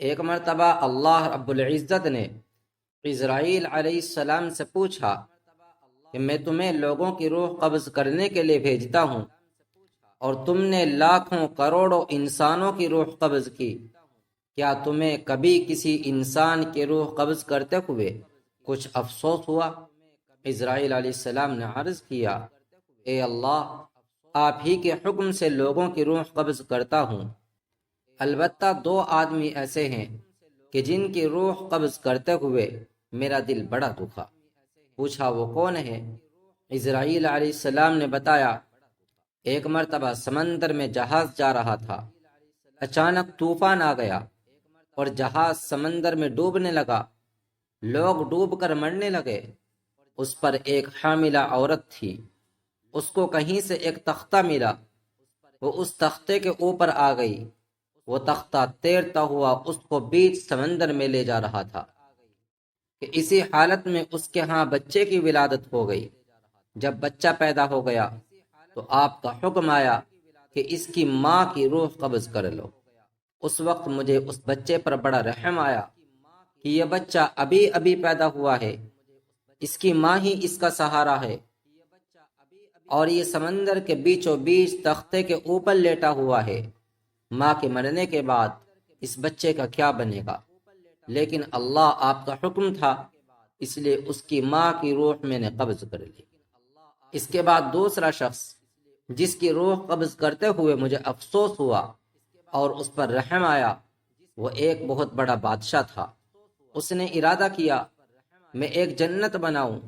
ایک مرتبہ اللہ رب العزت نے اسرائیل علیہ السلام سے پوچھا کہ میں تمہیں لوگوں کی روح قبض کرنے کے لیے بھیجتا ہوں اور تم نے لاکھوں کروڑوں انسانوں کی روح قبض کی، کیا تمہیں کبھی کسی انسان کی روح قبض کرتے ہوئے کچھ افسوس ہوا؟ اسرائیل علیہ السلام نے عرض کیا، اے اللہ، آپ ہی کے حکم سے لوگوں کی روح قبض کرتا ہوں، البتہ دو آدمی ایسے ہیں کہ جن کی روح قبض کرتے ہوئے میرا دل بڑا دکھا۔ پوچھا وہ کون ہے؟ اسرائیل علیہ السلام نے بتایا، ایک مرتبہ سمندر میں جہاز جا رہا تھا، اچانک طوفان آ گیا اور جہاز سمندر میں ڈوبنے لگا، لوگ ڈوب کر مرنے لگے۔ اس پر ایک حاملہ عورت تھی، اس کو کہیں سے ایک تختہ ملا، وہ اس تختے کے اوپر آ گئی، وہ تختہ تیرتا ہوا اس کو بیچ سمندر میں لے جا رہا تھا کہ اسی حالت میں اس کے ہاں بچے کی ولادت ہو گئی۔ جب بچہ پیدا ہو گیا تو آپ کا حکم آیا کہ اس کی ماں کی روح قبض کر لو۔ اس وقت مجھے اس بچے پر بڑا رحم آیا کہ یہ بچہ ابھی ابھی پیدا ہوا ہے، اس کی ماں ہی اس کا سہارا ہے، اور یہ سمندر کے بیچوں بیچ تختے کے اوپر لیٹا ہوا ہے، ماں کے مرنے کے بعد اس بچے کا کیا بنے گا؟ لیکن اللہ آپ کا حکم تھا، اس لیے اس کی ماں کی روح میں نے قبض کر لی۔ اس کے بعد دوسرا شخص جس کی روح قبض کرتے ہوئے مجھے افسوس ہوا اور اس پر رحم آیا، وہ ایک بہت بڑا بادشاہ تھا۔ اس نے ارادہ کیا میں ایک جنت بناؤں،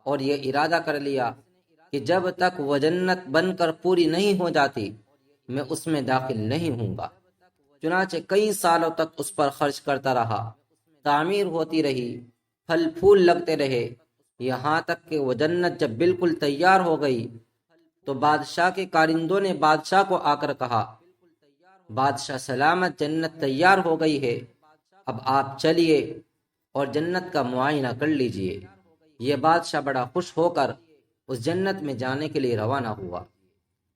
اور یہ ارادہ کر لیا کہ جب تک وہ جنت بن کر پوری نہیں ہو جاتی میں اس میں داخل نہیں ہوں گا۔ چنانچہ کئی سالوں تک اس پر خرچ کرتا رہا، تعمیر ہوتی رہی، پھل پھول لگتے رہے، یہاں تک کہ وہ جنت جب بالکل تیار ہو گئی تو بادشاہ کے کارندوں نے بادشاہ کو آ کر کہا، بادشاہ سلامت، جنت تیار ہو گئی ہے، اب آپ چلیے اور جنت کا معائنہ کر لیجئے۔ یہ بادشاہ بڑا خوش ہو کر اس جنت میں جانے کے لیے روانہ ہوا۔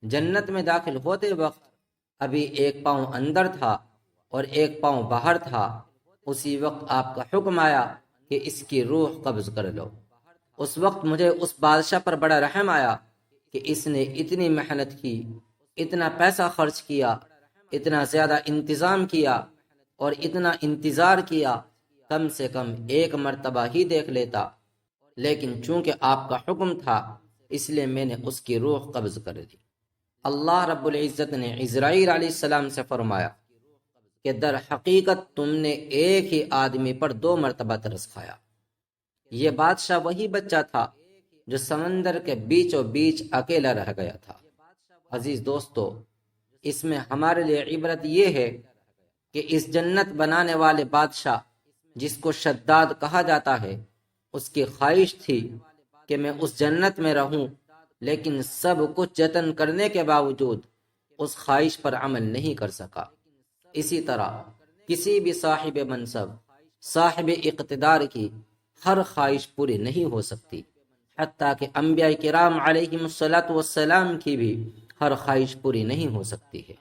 جنت میں داخل ہوتے وقت ابھی ایک پاؤں اندر تھا اور ایک پاؤں باہر تھا، اسی وقت آپ کا حکم آیا کہ اس کی روح قبض کر لو۔ اس وقت مجھے اس بادشاہ پر بڑا رحم آیا کہ اس نے اتنی محنت کی، اتنا پیسہ خرچ کیا، اتنا زیادہ انتظام کیا اور اتنا انتظار کیا، کم سے کم ایک مرتبہ ہی دیکھ لیتا، لیکن چونکہ آپ کا حکم تھا اس لیے میں نے اس کی روح قبض کر لی۔ اللہ رب العزت نے اسرائیل علیہ السلام سے فرمایا کہ در حقیقت تم نے ایک ہی آدمی پر دو مرتبہ ترس کھایا۔ یہ بادشاہ وہی بچہ تھا جو سمندر کے بیچوں بیچ اکیلا رہ گیا تھا۔ عزیز دوستو، اس میں ہمارے لیے عبرت یہ ہے کہ اس جنت بنانے والے بادشاہ جس کو شداد کہا جاتا ہے، اس کی خواہش تھی کہ میں اس جنت میں رہوں، لیکن سب کچھ جتن کرنے کے باوجود اس خواہش پر عمل نہیں کر سکا۔ اسی طرح کسی بھی صاحب منصب، صاحب اقتدار کی ہر خواہش پوری نہیں ہو سکتی، حتیٰ کہ انبیاء کرام علیہم الصلاۃ والسلام کی بھی ہر خواہش پوری نہیں ہو سکتی ہے۔